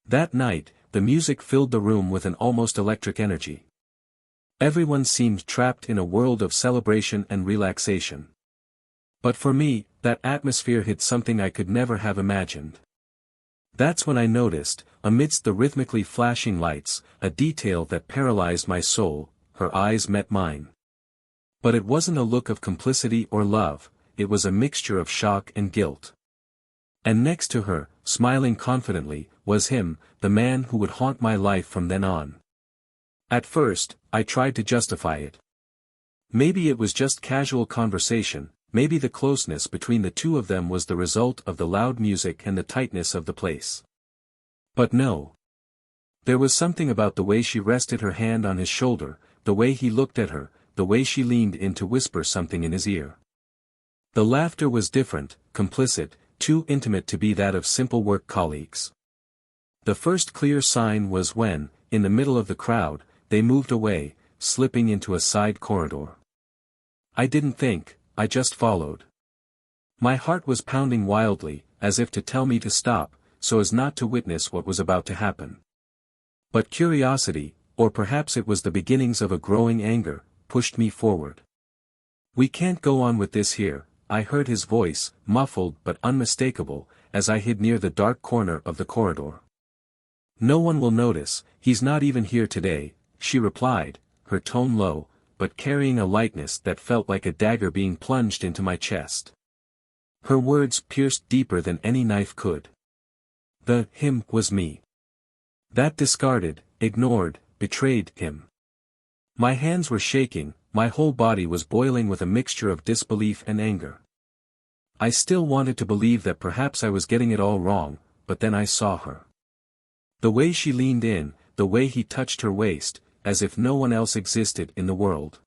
That night, the music filled the room with an almost electric energy. Everyone seemed trapped in a world of celebration and relaxation. But for me, that atmosphere hid something I could never have imagined. That's when I noticed, amidst the rhythmically flashing lights, a detail that paralyzed my soul. Her eyes met mine. But it wasn't a look of complicity or love, it was a mixture of shock and guilt. And next to her, smiling confidently, was him, the man who would haunt my life from then on. At first, I tried to justify it. Maybe it was just casual conversation, maybe the closeness between the two of them was the result of the loud music and the tightness of the place. But no. There was something about the way she rested her hand on his shoulder, the way he looked at her, the way she leaned in to whisper something in his ear. The laughter was different, complicit, too intimate to be that of simple work colleagues. The first clear sign was when, in the middle of the crowd, they moved away, slipping into a side corridor. I didn't think, I just followed. My heart was pounding wildly, as if to tell me to stop, so as not to witness what was about to happen. But curiosity, or perhaps it was the beginnings of a growing anger, pushed me forward. "We can't go on with this here," I heard his voice, muffled but unmistakable, as I hid near the dark corner of the corridor. "No one will notice, he's not even here today," she replied, her tone low, but carrying a lightness that felt like a dagger being plunged into my chest. Her words pierced deeper than any knife could. The him was me. That discarded, ignored, betrayed him. My hands were shaking, my whole body was boiling with a mixture of disbelief and anger. I still wanted to believe that perhaps I was getting it all wrong, but then I saw her. The way she leaned in, the way he touched her waist, as if no one else existed in the world.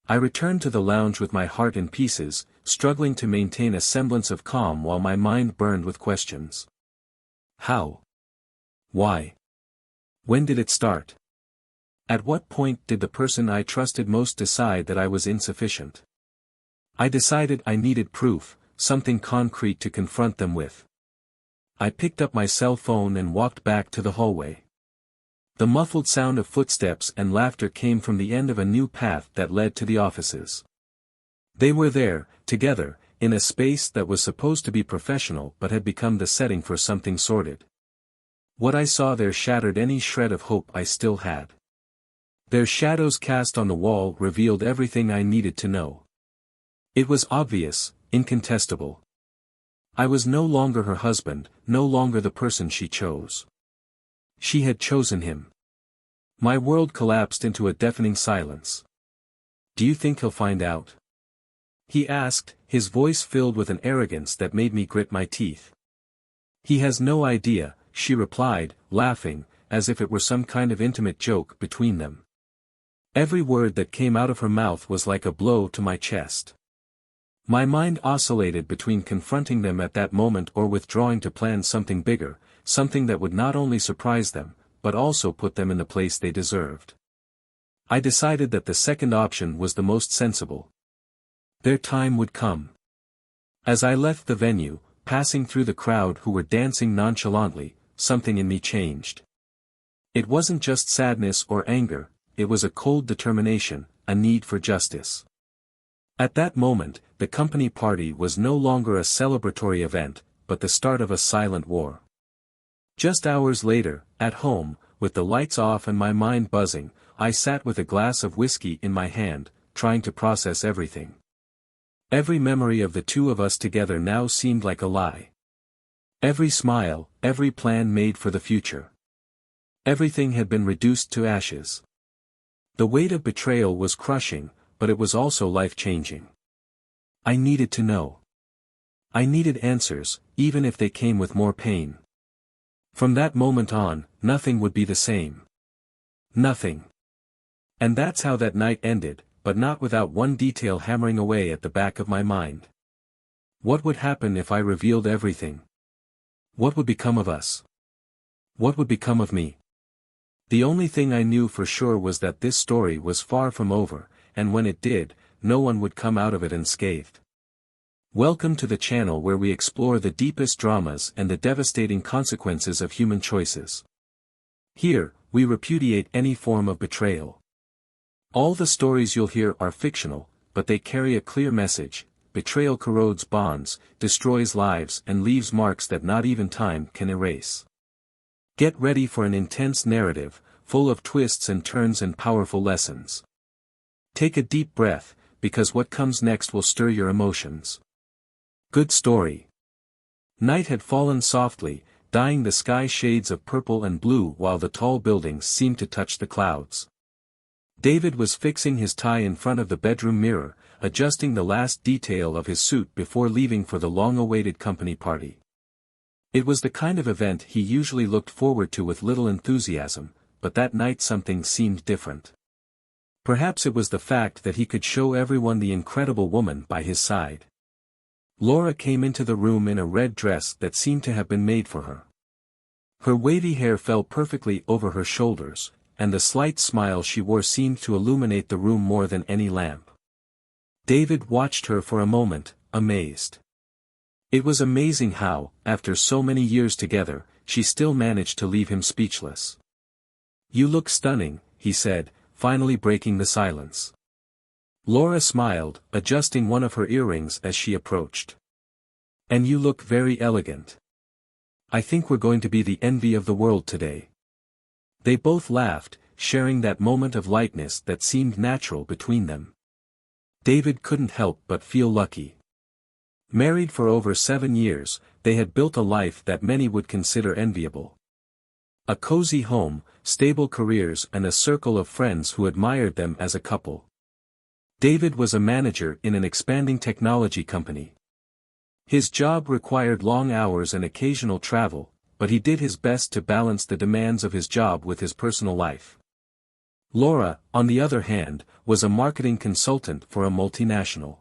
I returned to the lounge with my heart in pieces, struggling to maintain a semblance of calm while my mind burned with questions. How? Why? When did it start? At what point did the person I trusted most decide that I was insufficient? I decided I needed proof, something concrete to confront them with. I picked up my cell phone and walked back to the hallway. The muffled sound of footsteps and laughter came from the end of a new path that led to the offices. They were there, together, in a space that was supposed to be professional but had become the setting for something sordid. What I saw there shattered any shred of hope I still had. Their shadows cast on the wall revealed everything I needed to know. It was obvious, incontestable. I was no longer her husband, no longer the person she chose. She had chosen him. My world collapsed into a deafening silence. "Do you think he'll find out?" he asked, his voice filled with an arrogance that made me grit my teeth. "He has no idea," she replied, laughing, as if it were some kind of intimate joke between them. Every word that came out of her mouth was like a blow to my chest. My mind oscillated between confronting them at that moment or withdrawing to plan something bigger, something that would not only surprise them, but also put them in the place they deserved. I decided that the second option was the most sensible. Their time would come. As I left the venue, passing through the crowd who were dancing nonchalantly, something in me changed. It wasn't just sadness or anger, it was a cold determination, a need for justice. At that moment, the company party was no longer a celebratory event, but the start of a silent war. Just hours later, at home, with the lights off and my mind buzzing, I sat with a glass of whiskey in my hand, trying to process everything. Every memory of the two of us together now seemed like a lie. Every smile, every plan made for the future. Everything had been reduced to ashes. The weight of betrayal was crushing, but it was also life-changing. I needed to know. I needed answers, even if they came with more pain. From that moment on, nothing would be the same. Nothing. And that's how that night ended, but not without one detail hammering away at the back of my mind. What would happen if I revealed everything? What would become of us? What would become of me? The only thing I knew for sure was that this story was far from over, and when it did, no one would come out of it unscathed. Welcome to the channel where we explore the deepest dramas and the devastating consequences of human choices. Here, we repudiate any form of betrayal. All the stories you'll hear are fictional, but they carry a clear message: betrayal corrodes bonds, destroys lives, and leaves marks that not even time can erase. Get ready for an intense narrative, full of twists and turns and powerful lessons. Take a deep breath, because what comes next will stir your emotions. Good story. Night had fallen softly, dyeing the sky shades of purple and blue while the tall buildings seemed to touch the clouds. David was fixing his tie in front of the bedroom mirror, adjusting the last detail of his suit before leaving for the long-awaited company party. It was the kind of event he usually looked forward to with little enthusiasm, but that night something seemed different. Perhaps it was the fact that he could show everyone the incredible woman by his side. Laura came into the room in a red dress that seemed to have been made for her. Her wavy hair fell perfectly over her shoulders, and the slight smile she wore seemed to illuminate the room more than any lamp. David watched her for a moment, amazed. It was amazing how, after so many years together, she still managed to leave him speechless. "You look stunning," he said, finally breaking the silence. Laura smiled, adjusting one of her earrings as she approached. "And you look very elegant. I think we're going to be the envy of the world today." They both laughed, sharing that moment of lightness that seemed natural between them. David couldn't help but feel lucky. Married for over 7 years, they had built a life that many would consider enviable. A cozy home, stable careers, and a circle of friends who admired them as a couple. David was a manager in an expanding technology company. His job required long hours and occasional travel, but he did his best to balance the demands of his job with his personal life. Laura, on the other hand, was a marketing consultant for a multinational.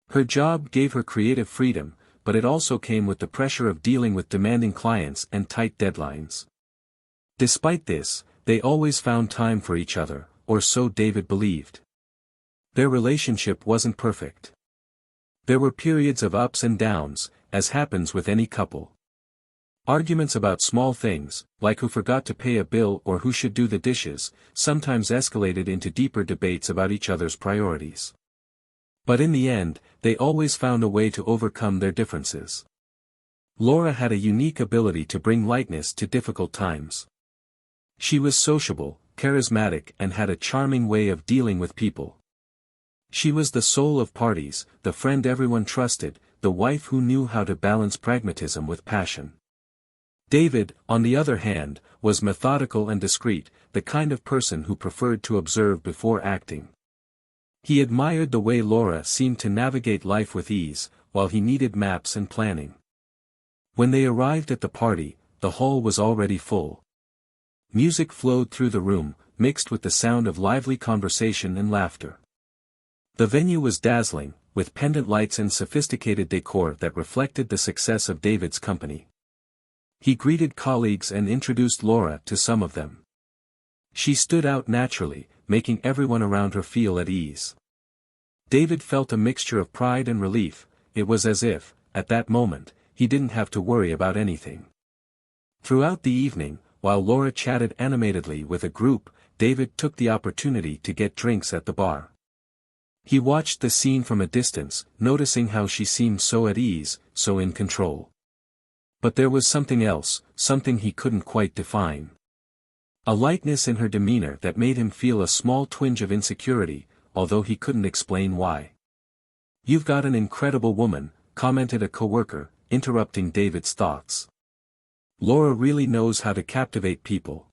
Her job gave her creative freedom, but it also came with the pressure of dealing with demanding clients and tight deadlines. Despite this, they always found time for each other, or so David believed. Their relationship wasn't perfect. There were periods of ups and downs, as happens with any couple. Arguments about small things, like who forgot to pay a bill or who should do the dishes, sometimes escalated into deeper debates about each other's priorities. But in the end, they always found a way to overcome their differences. Laura had a unique ability to bring lightness to difficult times. She was sociable, charismatic, and had a charming way of dealing with people. She was the soul of parties, the friend everyone trusted, the wife who knew how to balance pragmatism with passion. David, on the other hand, was methodical and discreet, the kind of person who preferred to observe before acting. He admired the way Laura seemed to navigate life with ease, while he needed maps and planning. When they arrived at the party, the hall was already full. Music flowed through the room, mixed with the sound of lively conversation and laughter. The venue was dazzling, with pendant lights and sophisticated decor that reflected the success of David's company. He greeted colleagues and introduced Laura to some of them. She stood out naturally, making everyone around her feel at ease. David felt a mixture of pride and relief. It was as if, at that moment, he didn't have to worry about anything. Throughout the evening, while Laura chatted animatedly with a group, David took the opportunity to get drinks at the bar. He watched the scene from a distance, noticing how she seemed so at ease, so in control. But there was something else, something he couldn't quite define. A lightness in her demeanor that made him feel a small twinge of insecurity, although he couldn't explain why. "You've got an incredible woman," commented a coworker, interrupting David's thoughts. "Laura really knows how to captivate people."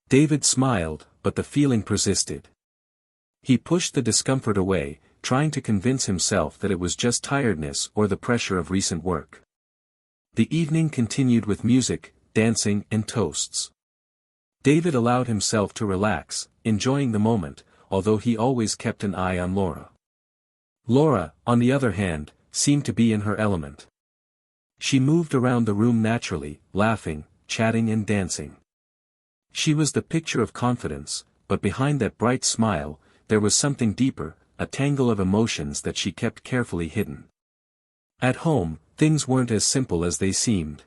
David smiled, but the feeling persisted. He pushed the discomfort away, trying to convince himself that it was just tiredness or the pressure of recent work. The evening continued with music, dancing, and toasts. David allowed himself to relax, enjoying the moment, although he always kept an eye on Laura. Laura, on the other hand, seemed to be in her element. She moved around the room naturally, laughing, chatting and dancing. She was the picture of confidence, but behind that bright smile, there was something deeper, a tangle of emotions that she kept carefully hidden. At home, things weren't as simple as they seemed.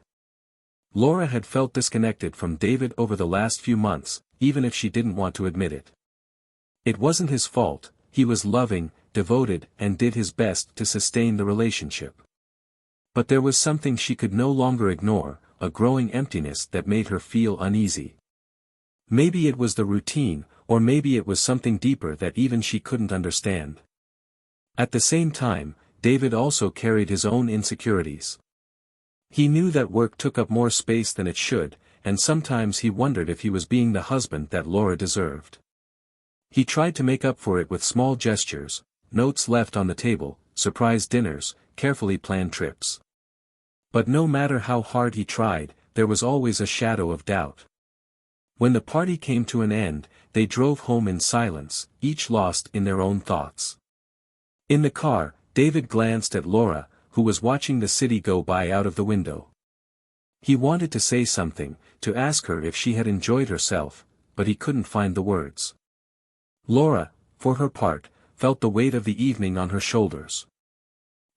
Laura had felt disconnected from David over the last few months, even if she didn't want to admit it. It wasn't his fault, he was loving, devoted, and did his best to sustain the relationship. But there was something she could no longer ignore, a growing emptiness that made her feel uneasy. Maybe it was the routine, or maybe it was something deeper that even she couldn't understand. At the same time, David also carried his own insecurities. He knew that work took up more space than it should, and sometimes he wondered if he was being the husband that Laura deserved. He tried to make up for it with small gestures, notes left on the table, surprise dinners, carefully planned trips. But no matter how hard he tried, there was always a shadow of doubt. When the party came to an end, they drove home in silence, each lost in their own thoughts. In the car, David glanced at Laura, who was watching the city go by out of the window. He wanted to say something, to ask her if she had enjoyed herself, but he couldn't find the words. Laura, for her part, felt the weight of the evening on her shoulders.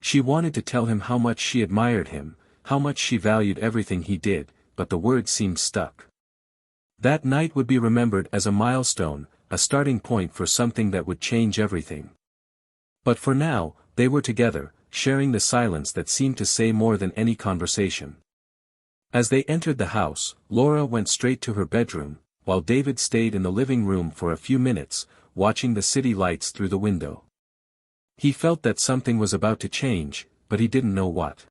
She wanted to tell him how much she admired him, how much she valued everything he did, but the words seemed stuck. That night would be remembered as a milestone, a starting point for something that would change everything. But for now, they were together, sharing the silence that seemed to say more than any conversation. As they entered the house, Laura went straight to her bedroom, while David stayed in the living room for a few minutes, watching the city lights through the window. He felt that something was about to change, but he didn't know what.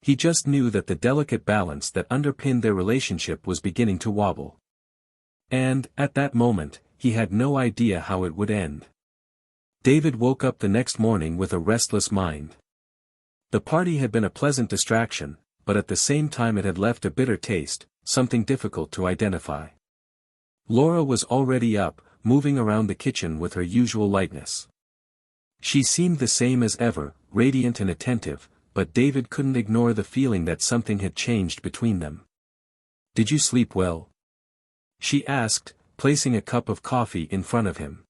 He just knew that the delicate balance that underpinned their relationship was beginning to wobble. And, at that moment, he had no idea how it would end. David woke up the next morning with a restless mind. The party had been a pleasant distraction, but at the same time it had left a bitter taste, something difficult to identify. Laura was already up, moving around the kitchen with her usual lightness. She seemed the same as ever, radiant and attentive, but David couldn't ignore the feeling that something had changed between them. "Did you sleep well?" she asked, placing a cup of coffee in front of him.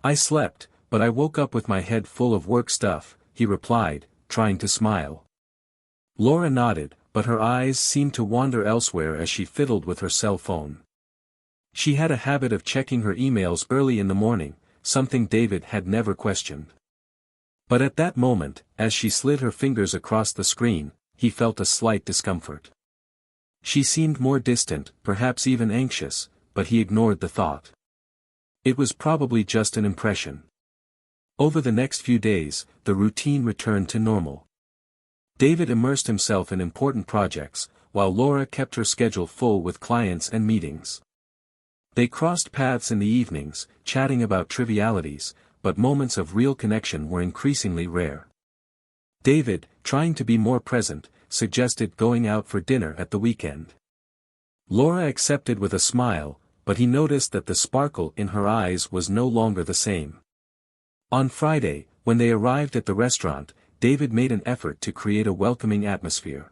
"I slept, but I woke up with my head full of work stuff," he replied, trying to smile. Laura nodded, but her eyes seemed to wander elsewhere as she fiddled with her cell phone. She had a habit of checking her emails early in the morning, something David had never questioned. But at that moment, as she slid her fingers across the screen, he felt a slight discomfort. She seemed more distant, perhaps even anxious, but he ignored the thought. It was probably just an impression. Over the next few days, the routine returned to normal. David immersed himself in important projects, while Laura kept her schedule full with clients and meetings. They crossed paths in the evenings, chatting about trivialities, but moments of real connection were increasingly rare. David, trying to be more present, suggested going out for dinner at the weekend. Laura accepted with a smile, but he noticed that the sparkle in her eyes was no longer the same. On Friday, when they arrived at the restaurant, David made an effort to create a welcoming atmosphere.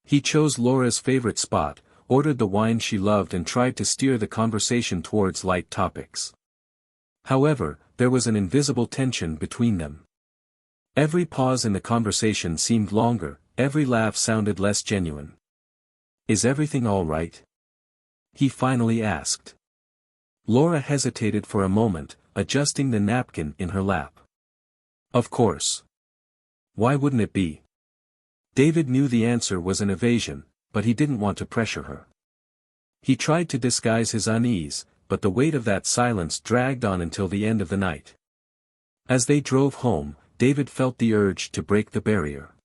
He chose Laura's favorite spot, ordered the wine she loved and tried to steer the conversation towards light topics. However, there was an invisible tension between them. Every pause in the conversation seemed longer, every laugh sounded less genuine. "Is everything all right?" he finally asked. Laura hesitated for a moment, adjusting the napkin in her lap. "Of course. Why wouldn't it be?" David knew the answer was an evasion, but he didn't want to pressure her. He tried to disguise his unease, but the weight of that silence dragged on until the end of the night. As they drove home, David felt the urge to break the barrier.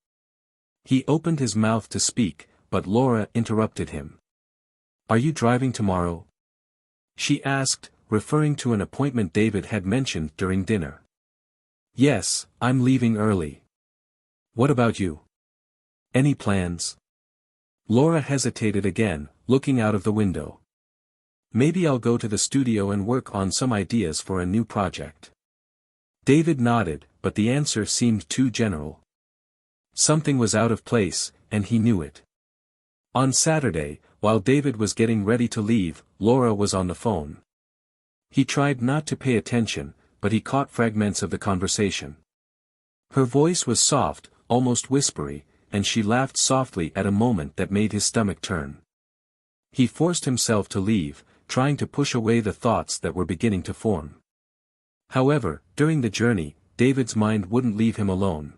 He opened his mouth to speak, but Laura interrupted him. "Are you driving tomorrow?" she asked, referring to an appointment David had mentioned during dinner. "Yes, I'm leaving early. What about you? Any plans?" Laura hesitated again, looking out of the window. "Maybe I'll go to the studio and work on some ideas for a new project." David nodded, but the answer seemed too general. Something was out of place, and he knew it. On Saturday, while David was getting ready to leave, Laura was on the phone. He tried not to pay attention, but he caught fragments of the conversation. Her voice was soft, almost whispery, and she laughed softly at a moment that made his stomach turn. He forced himself to leave, trying to push away the thoughts that were beginning to form. However, during the journey, David's mind wouldn't leave him alone.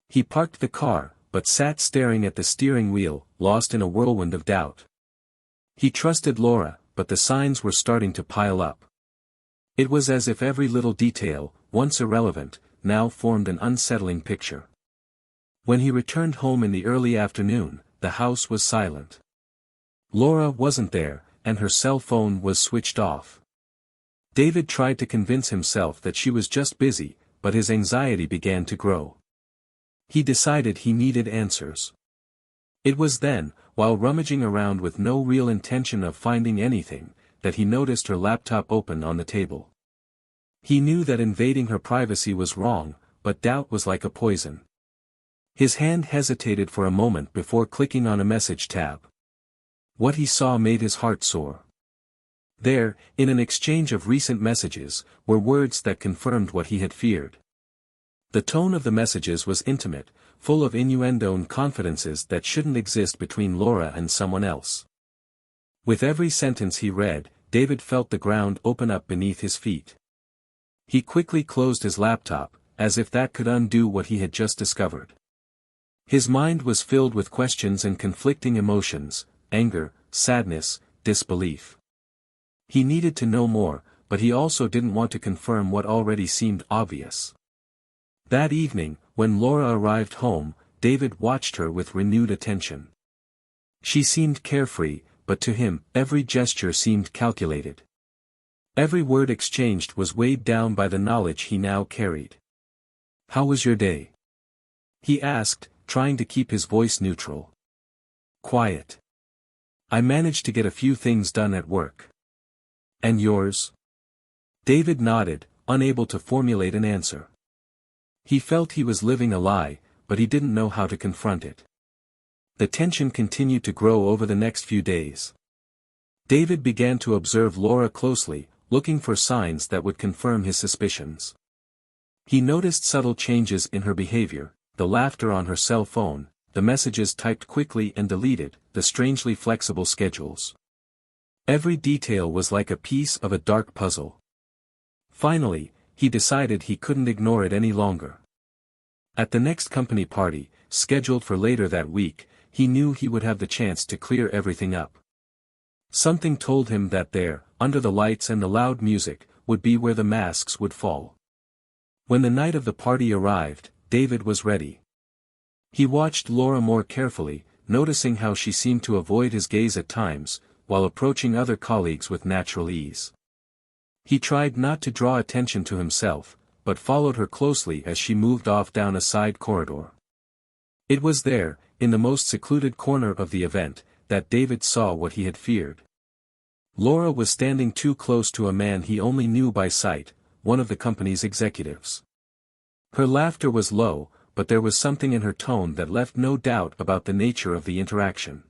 He parked the car, but sat staring at the steering wheel, lost in a whirlwind of doubt. He trusted Laura, but the signs were starting to pile up. It was as if every little detail, once irrelevant, now formed an unsettling picture. When he returned home in the early afternoon, the house was silent. Laura wasn't there, and her cell phone was switched off. David tried to convince himself that she was just busy, but his anxiety began to grow. He decided he needed answers. It was then, while rummaging around with no real intention of finding anything, that he noticed her laptop open on the table. He knew that invading her privacy was wrong, but doubt was like a poison. His hand hesitated for a moment before clicking on a message tab. What he saw made his heart soar. There, in an exchange of recent messages, were words that confirmed what he had feared. The tone of the messages was intimate, full of innuendo and confidences that shouldn't exist between Laura and someone else. With every sentence he read, David felt the ground open up beneath his feet. He quickly closed his laptop, as if that could undo what he had just discovered. His mind was filled with questions and conflicting emotions, anger, sadness, disbelief. He needed to know more, but he also didn't want to confirm what already seemed obvious. That evening, when Laura arrived home, David watched her with renewed attention. She seemed carefree, but to him, every gesture seemed calculated. Every word exchanged was weighed down by the knowledge he now carried. "How was your day?" he asked, trying to keep his voice neutral. "Quiet. I managed to get a few things done at work." "And yours?" David nodded, unable to formulate an answer. He felt he was living a lie, but he didn't know how to confront it. The tension continued to grow over the next few days. David began to observe Laura closely, looking for signs that would confirm his suspicions. He noticed subtle changes in her behavior, the laughter on her cell phone, the messages typed quickly and deleted, the strangely flexible schedules. Every detail was like a piece of a dark puzzle. Finally, he decided he couldn't ignore it any longer. At the next company party, scheduled for later that week, he knew he would have the chance to clear everything up. Something told him that there, under the lights and the loud music, would be where the masks would fall. When the night of the party arrived, David was ready. He watched Laura more carefully, noticing how she seemed to avoid his gaze at times, while approaching other colleagues with natural ease. He tried not to draw attention to himself, but followed her closely as she moved off down a side corridor. It was there, in the most secluded corner of the event, that David saw what he had feared. Laura was standing too close to a man he only knew by sight, one of the company's executives. Her laughter was low, but there was something in her tone that left no doubt about the nature of the interaction.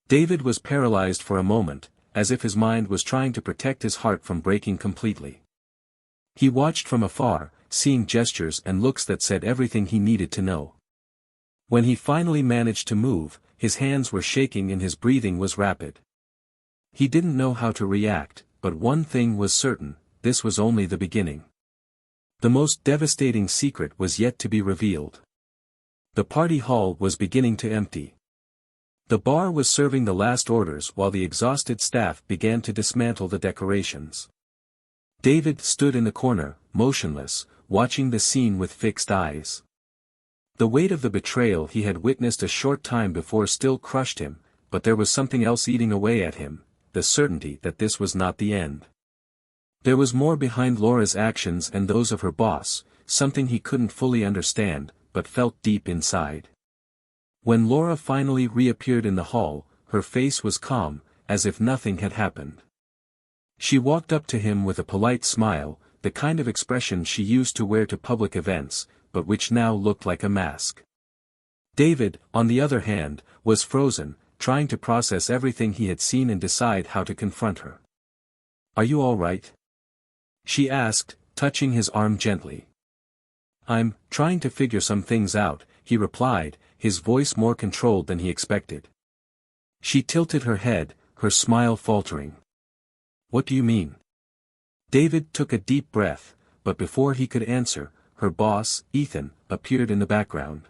David was paralyzed for a moment, as if his mind was trying to protect his heart from breaking completely. He watched from afar, seeing gestures and looks that said everything he needed to know. When he finally managed to move, his hands were shaking and his breathing was rapid. He didn't know how to react, but one thing was certain, this was only the beginning. The most devastating secret was yet to be revealed. The party hall was beginning to empty. The bar was serving the last orders while the exhausted staff began to dismantle the decorations. David stood in the corner, motionless, watching the scene with fixed eyes. The weight of the betrayal he had witnessed a short time before still crushed him, but there was something else eating away at him, the certainty that this was not the end. There was more behind Laura's actions and those of her boss, something he couldn't fully understand, but felt deep inside. When Laura finally reappeared in the hall, her face was calm, as if nothing had happened. She walked up to him with a polite smile, the kind of expression she used to wear to public events, but which now looked like a mask. David, on the other hand, was frozen, trying to process everything he had seen and decide how to confront her. "Are you all right?" she asked, touching his arm gently. I'm trying to figure some things out, he replied, his voice more controlled than he expected. She tilted her head, her smile faltering. What do you mean? David took a deep breath, but before he could answer, her boss, Ethan, appeared in the background.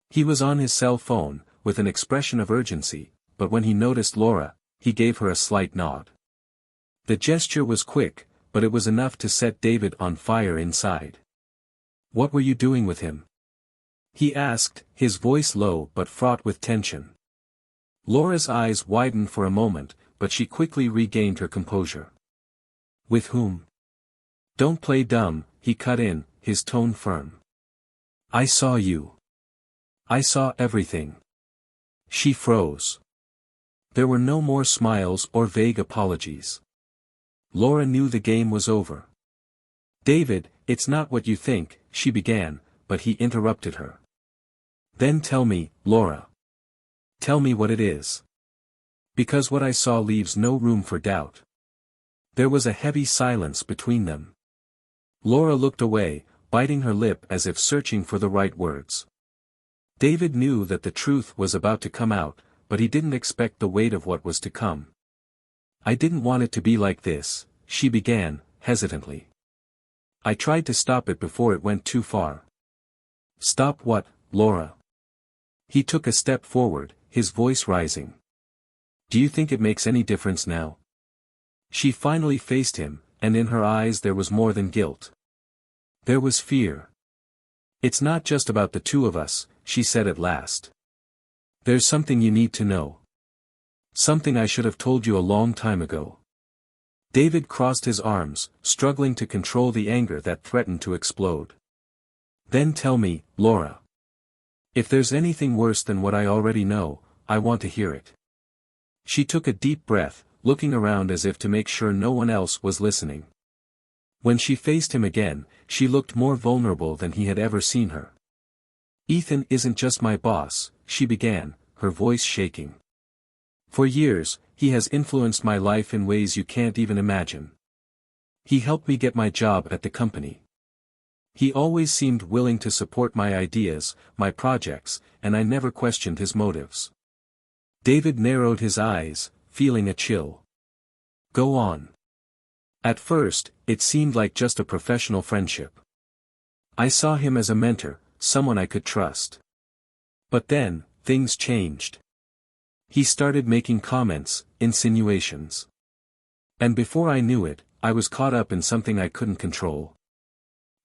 He was on his cell phone, with an expression of urgency, but when he noticed Laura, he gave her a slight nod. The gesture was quick, but it was enough to set David on fire inside. What were you doing with him? He asked, his voice low but fraught with tension. Laura's eyes widened for a moment, but she quickly regained her composure. With whom? Don't play dumb, he cut in, his tone firm. I saw you. I saw everything. She froze. There were no more smiles or vague apologies. Laura knew the game was over. David, it's not what you think, she began, but he interrupted her. Then tell me, Laura. Tell me what it is. Because what I saw leaves no room for doubt. There was a heavy silence between them. Laura looked away, biting her lip as if searching for the right words. David knew that the truth was about to come out, but he didn't expect the weight of what was to come. I didn't want it to be like this, she began, hesitantly. I tried to stop it before it went too far. Stop what, Laura? He took a step forward, his voice rising. Do you think it makes any difference now? She finally faced him, and in her eyes there was more than guilt. There was fear. It's not just about the two of us, she said at last. There's something you need to know. Something I should have told you a long time ago. David crossed his arms, struggling to control the anger that threatened to explode. Then tell me, Laura. If there's anything worse than what I already know, I want to hear it. She took a deep breath, looking around as if to make sure no one else was listening. When she faced him again, she looked more vulnerable than he had ever seen her. Ethan isn't just my boss, she began, her voice shaking. For years, he has influenced my life in ways you can't even imagine. He helped me get my job at the company. He always seemed willing to support my ideas, my projects, and I never questioned his motives. David narrowed his eyes, feeling a chill. Go on. At first, it seemed like just a professional friendship. I saw him as a mentor, someone I could trust. But then, things changed. He started making comments, insinuations. And before I knew it, I was caught up in something I couldn't control.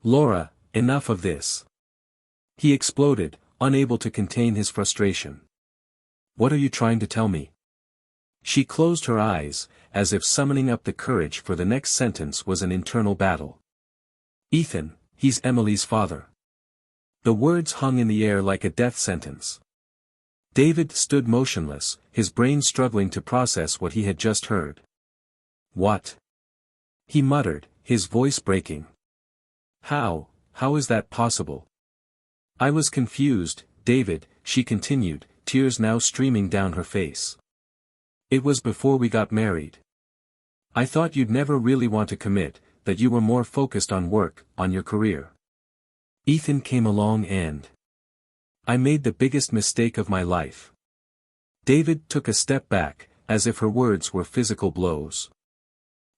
Laura, enough of this. He exploded, unable to contain his frustration. What are you trying to tell me? She closed her eyes, as if summoning up the courage for the next sentence was an internal battle. Ethan, he's Emily's father. The words hung in the air like a death sentence. David stood motionless, his brain struggling to process what he had just heard. What? He muttered, his voice breaking. How is that possible? I was confused, David, she continued, tears now streaming down her face. It was before we got married. I thought you'd never really want to commit, that you were more focused on work, on your career. Ethan came along and I made the biggest mistake of my life. David took a step back, as if her words were physical blows.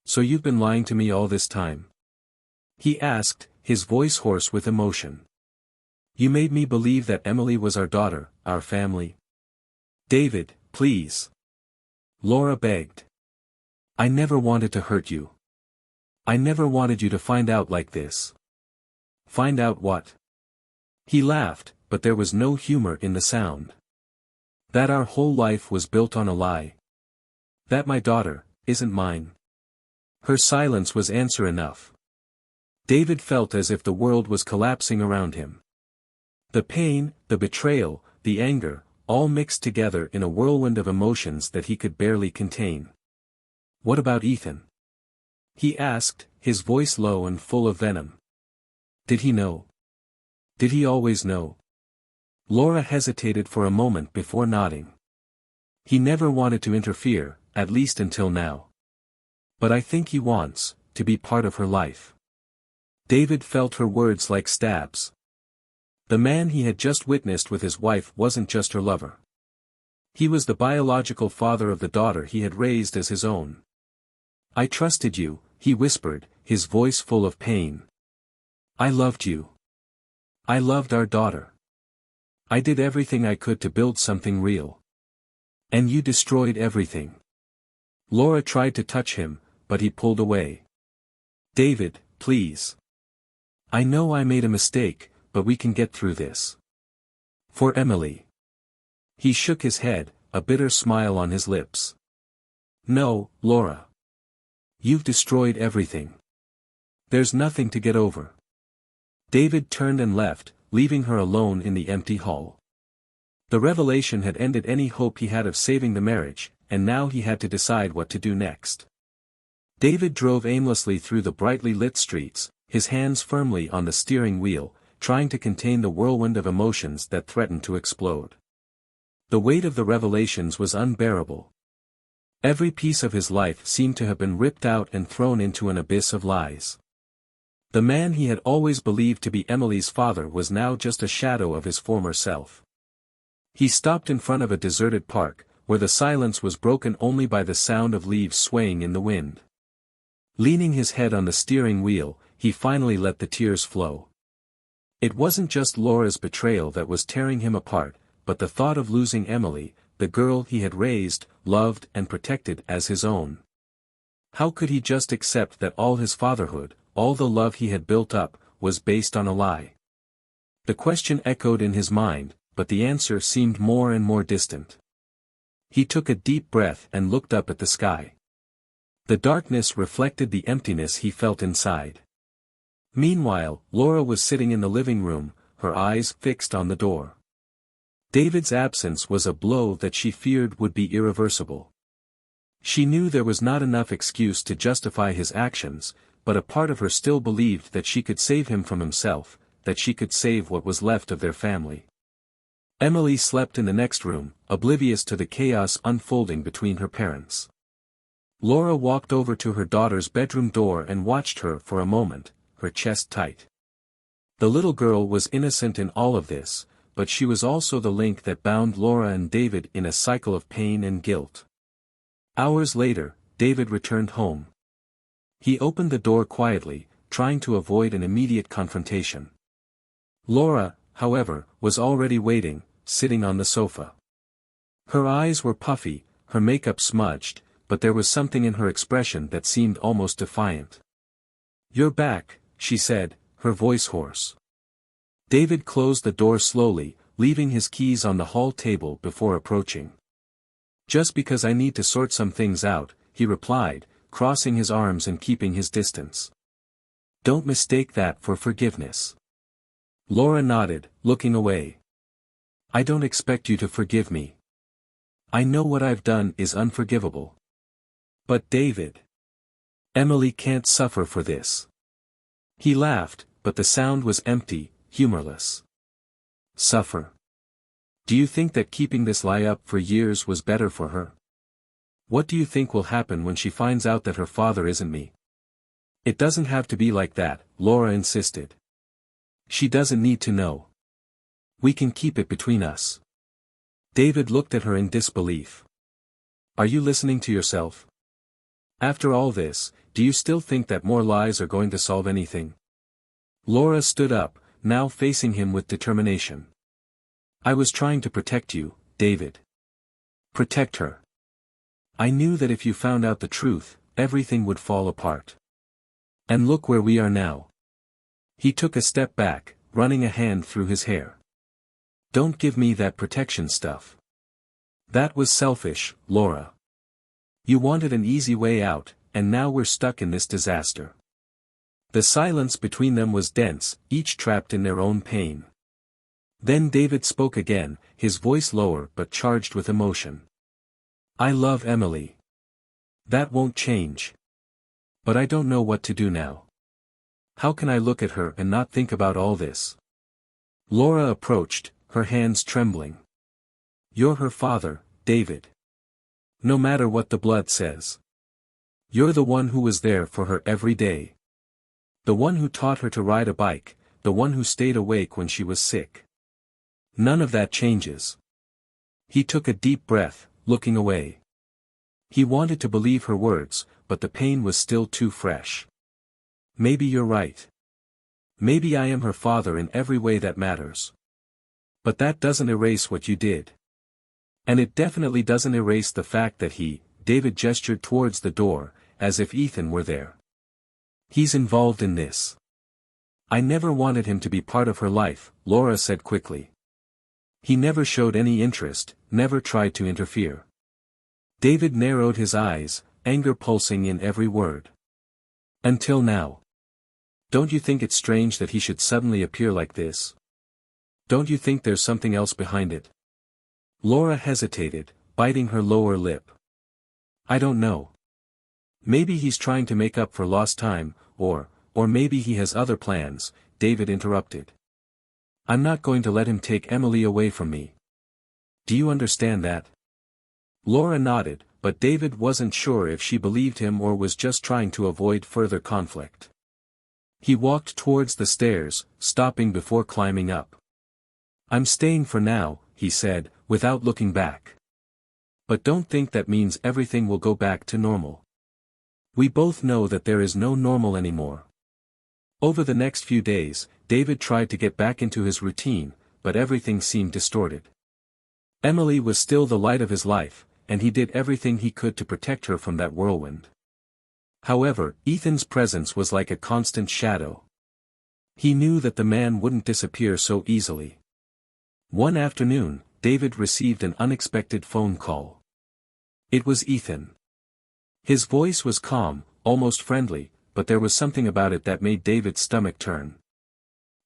So you've been lying to me all this time? He asked, his voice hoarse with emotion. You made me believe that Emily was our daughter, our family. David, please. Laura begged. I never wanted to hurt you. I never wanted you to find out like this. Find out what? He laughed, but there was no humor in the sound. That our whole life was built on a lie. That my daughter isn't mine. Her silence was answer enough. David felt as if the world was collapsing around him. The pain, the betrayal, the anger, all mixed together in a whirlwind of emotions that he could barely contain. What about Ethan? He asked, his voice low and full of venom. Did he know? Did he always know? Laura hesitated for a moment before nodding. He never wanted to interfere, at least until now. But I think he wants to be part of her life. David felt her words like stabs. The man he had just witnessed with his wife wasn't just her lover. He was the biological father of the daughter he had raised as his own. "I trusted you," he whispered, his voice full of pain. "I loved you. I loved our daughter. I did everything I could to build something real. And you destroyed everything." Laura tried to touch him, but he pulled away. "David, please. I know I made a mistake, but we can get through this. For Emily." He shook his head, a bitter smile on his lips. "No, Laura. You've destroyed everything. There's nothing to get over." David turned and left, leaving her alone in the empty hall. The revelation had ended any hope he had of saving the marriage, and now he had to decide what to do next. David drove aimlessly through the brightly lit streets, his hands firmly on the steering wheel, trying to contain the whirlwind of emotions that threatened to explode. The weight of the revelations was unbearable. Every piece of his life seemed to have been ripped out and thrown into an abyss of lies. The man he had always believed to be Emily's father was now just a shadow of his former self. He stopped in front of a deserted park, where the silence was broken only by the sound of leaves swaying in the wind. Leaning his head on the steering wheel, he finally let the tears flow. It wasn't just Laura's betrayal that was tearing him apart, but the thought of losing Emily, the girl he had raised, loved and protected as his own. How could he just accept that all his fatherhood, all the love he had built up, was based on a lie? The question echoed in his mind, but the answer seemed more and more distant. He took a deep breath and looked up at the sky. The darkness reflected the emptiness he felt inside. Meanwhile, Laura was sitting in the living room, her eyes fixed on the door. David's absence was a blow that she feared would be irreversible. She knew there was not enough excuse to justify his actions, but a part of her still believed that she could save him from himself, that she could save what was left of their family. Emily slept in the next room, oblivious to the chaos unfolding between her parents. Laura walked over to her daughter's bedroom door and watched her for a moment, her chest tight. The little girl was innocent in all of this, but she was also the link that bound Laura and David in a cycle of pain and guilt. Hours later, David returned home. He opened the door quietly, trying to avoid an immediate confrontation. Laura, however, was already waiting, sitting on the sofa. Her eyes were puffy, her makeup smudged, but there was something in her expression that seemed almost defiant. "You're back," she said, her voice hoarse. David closed the door slowly, leaving his keys on the hall table before approaching. "Just because I need to sort some things out," he replied, crossing his arms and keeping his distance. "Don't mistake that for forgiveness." Laura nodded, looking away. "I don't expect you to forgive me. I know what I've done is unforgivable. But David, Emily can't suffer for this." He laughed, but the sound was empty, humorless. "Suffer? Do you think that keeping this lie up for years was better for her? What do you think will happen when she finds out that her father isn't me?" "It doesn't have to be like that," Laura insisted. "She doesn't need to know. We can keep it between us." David looked at her in disbelief. "Are you listening to yourself? After all this, do you still think that more lies are going to solve anything?" Laura stood up, now facing him with determination. "I was trying to protect you, David. Protect her. I knew that if you found out the truth, everything would fall apart. And look where we are now." He took a step back, running a hand through his hair. "Don't give me that protection stuff. That was selfish, Laura. You wanted an easy way out, and now we're stuck in this disaster." The silence between them was dense, each trapped in their own pain. Then David spoke again, his voice lower but charged with emotion. "I love Emily. That won't change. But I don't know what to do now. How can I look at her and not think about all this?" Laura approached, her hands trembling. "You're her father, David. No matter what the blood says. You're the one who was there for her every day. The one who taught her to ride a bike, the one who stayed awake when she was sick. None of that changes. He took a deep breath, looking away. He wanted to believe her words, but the pain was still too fresh. Maybe you're right. Maybe I am her father in every way that matters. But that doesn't erase what you did. And it definitely doesn't erase the fact that David gestured towards the door, as if Ethan were there. He's involved in this. I never wanted him to be part of her life, Laura said quickly. He never showed any interest, never tried to interfere. David narrowed his eyes, anger pulsing in every word. Until now. Don't you think it's strange that he should suddenly appear like this? Don't you think there's something else behind it? Laura hesitated, biting her lower lip. I don't know. Maybe he's trying to make up for lost time, or maybe he has other plans, David interrupted. I'm not going to let him take Emily away from me. Do you understand that? Laura nodded, but David wasn't sure if she believed him or was just trying to avoid further conflict. He walked towards the stairs, stopping before climbing up. I'm staying for now, he said, without looking back. But don't think that means everything will go back to normal. We both know that there is no normal anymore. Over the next few days, David tried to get back into his routine, but everything seemed distorted. Emily was still the light of his life, and he did everything he could to protect her from that whirlwind. However, Ethan's presence was like a constant shadow. He knew that the man wouldn't disappear so easily. One afternoon, David received an unexpected phone call. It was Ethan. His voice was calm, almost friendly, but there was something about it that made David's stomach turn.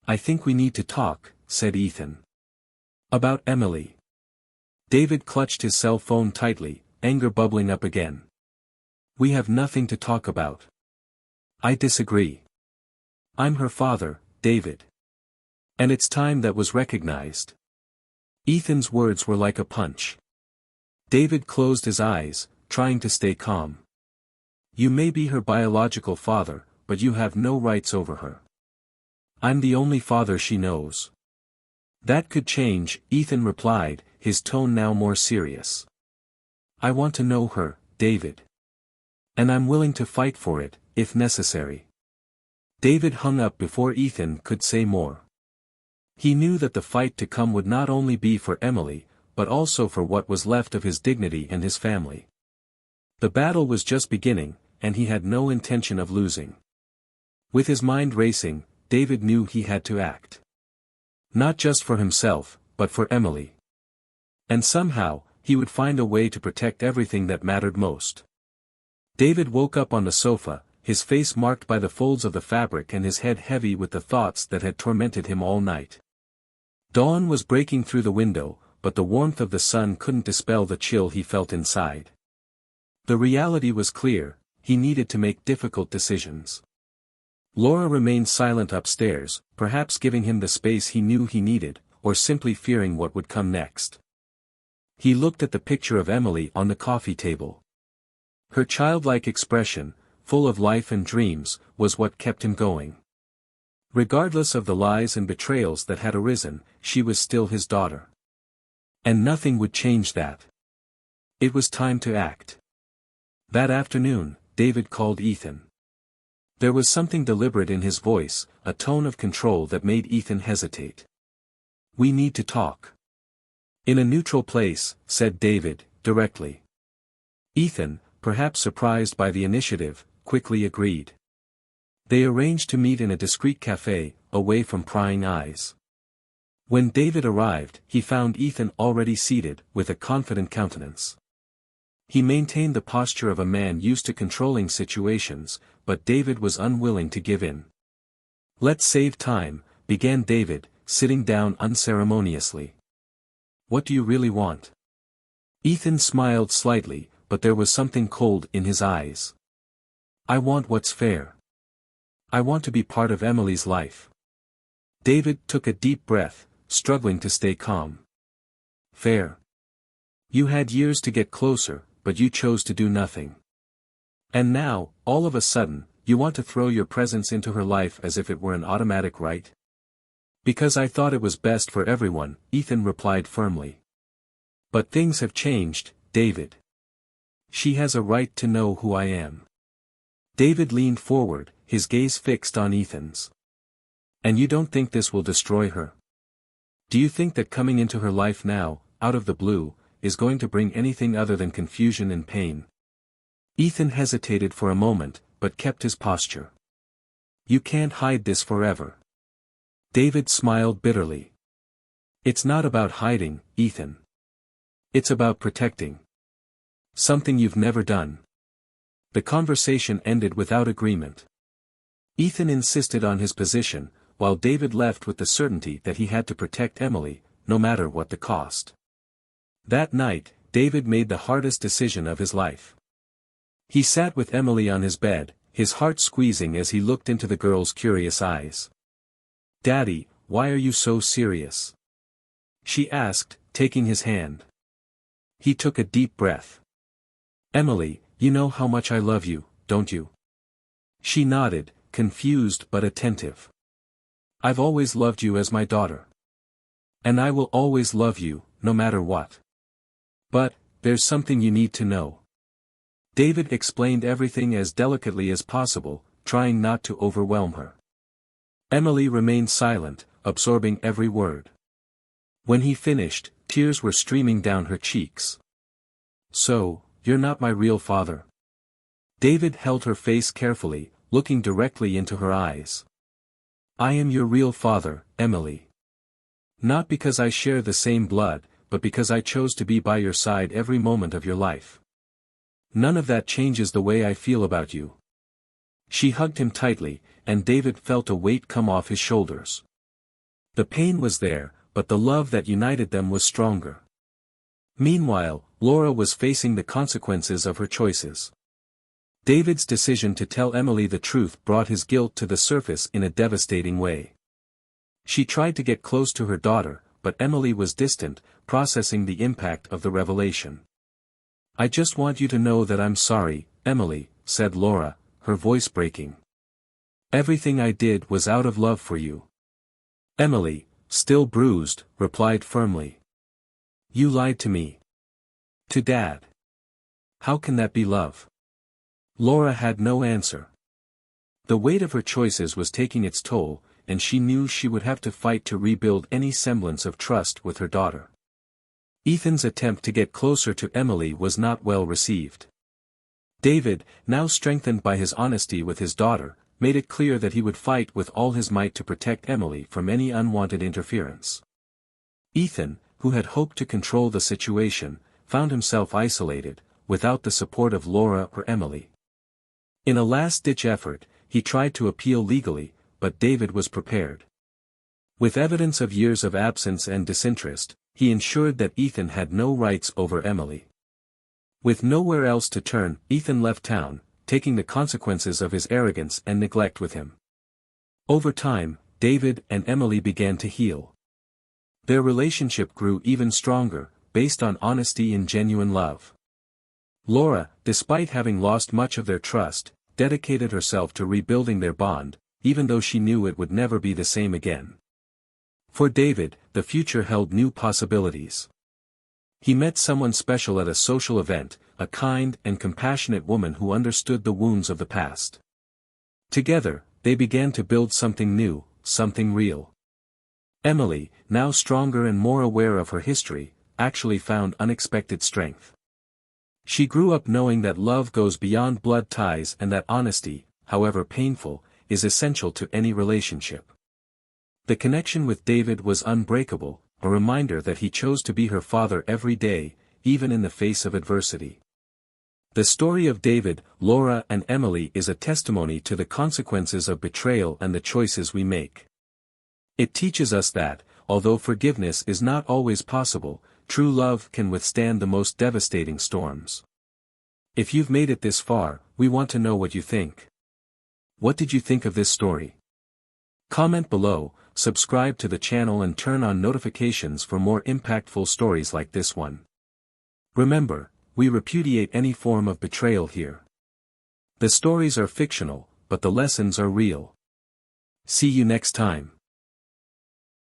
I think we need to talk, said Ethan. About Emily. David clutched his cell phone tightly, anger bubbling up again. We have nothing to talk about. I disagree. I'm her father, David. And it's time that was recognized. Ethan's words were like a punch. David closed his eyes, trying to stay calm. You may be her biological father, but you have no rights over her. I'm the only father she knows. That could change, Ethan replied, his tone now more serious. I want to know her, David. And I'm willing to fight for it, if necessary. David hung up before Ethan could say more. He knew that the fight to come would not only be for Emily, but also for what was left of his dignity and his family. The battle was just beginning, and he had no intention of losing. With his mind racing, David knew he had to act. Not just for himself, but for Emily. And somehow, he would find a way to protect everything that mattered most. David woke up on the sofa, his face marked by the folds of the fabric and his head heavy with the thoughts that had tormented him all night. Dawn was breaking through the window, but the warmth of the sun couldn't dispel the chill he felt inside. The reality was clear, he needed to make difficult decisions. Laura remained silent upstairs, perhaps giving him the space he knew he needed, or simply fearing what would come next. He looked at the picture of Emily on the coffee table. Her childlike expression, full of life and dreams, was what kept him going. Regardless of the lies and betrayals that had arisen, she was still his daughter. And nothing would change that. It was time to act. That afternoon, David called Ethan. There was something deliberate in his voice, a tone of control that made Ethan hesitate. We need to talk. In a neutral place, said David, directly. Ethan, perhaps surprised by the initiative, quickly agreed. They arranged to meet in a discreet cafe, away from prying eyes. When David arrived, he found Ethan already seated, with a confident countenance. He maintained the posture of a man used to controlling situations, but David was unwilling to give in. Let's save time, began David, sitting down unceremoniously. What do you really want? Ethan smiled slightly, but there was something cold in his eyes. I want what's fair. I want to be part of Emily's life. David took a deep breath, struggling to stay calm. Fair. You had years to get closer, but you chose to do nothing. And now, all of a sudden, you want to throw your presence into her life as if it were an automatic right? Because I thought it was best for everyone, Ethan replied firmly. But things have changed, David. She has a right to know who I am. David leaned forward, his gaze fixed on Ethan's. And you don't think this will destroy her? Do you think that coming into her life now, out of the blue, is going to bring anything other than confusion and pain? Ethan hesitated for a moment, but kept his posture. You can't hide this forever. David smiled bitterly. It's not about hiding, Ethan. It's about protecting. Something you've never done. The conversation ended without agreement. Ethan insisted on his position, while David left with the certainty that he had to protect Emily, no matter what the cost. That night, David made the hardest decision of his life. He sat with Emily on his bed, his heart squeezing as he looked into the girl's curious eyes. Daddy, why are you so serious? She asked, taking his hand. He took a deep breath. Emily, you know how much I love you, don't you? She nodded, confused but attentive. I've always loved you as my daughter. And I will always love you, no matter what. But, there's something you need to know. David explained everything as delicately as possible, trying not to overwhelm her. Emily remained silent, absorbing every word. When he finished, tears were streaming down her cheeks. So, you're not my real father? David held her face carefully, looking directly into her eyes. I am your real father, Emily. Not because I share the same blood, but because I chose to be by your side every moment of your life. None of that changes the way I feel about you. She hugged him tightly, and David felt a weight come off his shoulders. The pain was there, but the love that united them was stronger. Meanwhile, Laura was facing the consequences of her choices. David's decision to tell Emily the truth brought his guilt to the surface in a devastating way. She tried to get close to her daughter, but Emily was distant, processing the impact of the revelation. I just want you to know that I'm sorry, Emily, said Laura, her voice breaking. Everything I did was out of love for you. Emily, still bruised, replied firmly. You lied to me. To Dad. How can that be love? Laura had no answer. The weight of her choices was taking its toll, and she knew she would have to fight to rebuild any semblance of trust with her daughter. Ethan's attempt to get closer to Emily was not well received. David, now strengthened by his honesty with his daughter, made it clear that he would fight with all his might to protect Emily from any unwanted interference. Ethan, who had hoped to control the situation, found himself isolated, without the support of Laura or Emily. In a last-ditch effort, he tried to appeal legally, but David was prepared. With evidence of years of absence and disinterest, he ensured that Ethan had no rights over Emily. With nowhere else to turn, Ethan left town, taking the consequences of his arrogance and neglect with him. Over time, David and Emily began to heal. Their relationship grew even stronger, based on honesty and genuine love. Laura, despite having lost much of their trust, dedicated herself to rebuilding their bond, even though she knew it would never be the same again. For David, the future held new possibilities. He met someone special at a social event, a kind and compassionate woman who understood the wounds of the past. Together, they began to build something new, something real. Emily, now stronger and more aware of her history, actually found unexpected strength. She grew up knowing that love goes beyond blood ties and that honesty, however painful, is essential to any relationship. The connection with David was unbreakable, a reminder that he chose to be her father every day, even in the face of adversity. The story of David, Laura and Emily is a testimony to the consequences of betrayal and the choices we make. It teaches us that, although forgiveness is not always possible, true love can withstand the most devastating storms. If you've made it this far, we want to know what you think. What did you think of this story? Comment below, subscribe to the channel and turn on notifications for more impactful stories like this one. Remember, we repudiate any form of betrayal here. The stories are fictional, but but the lessons are real. See you next time.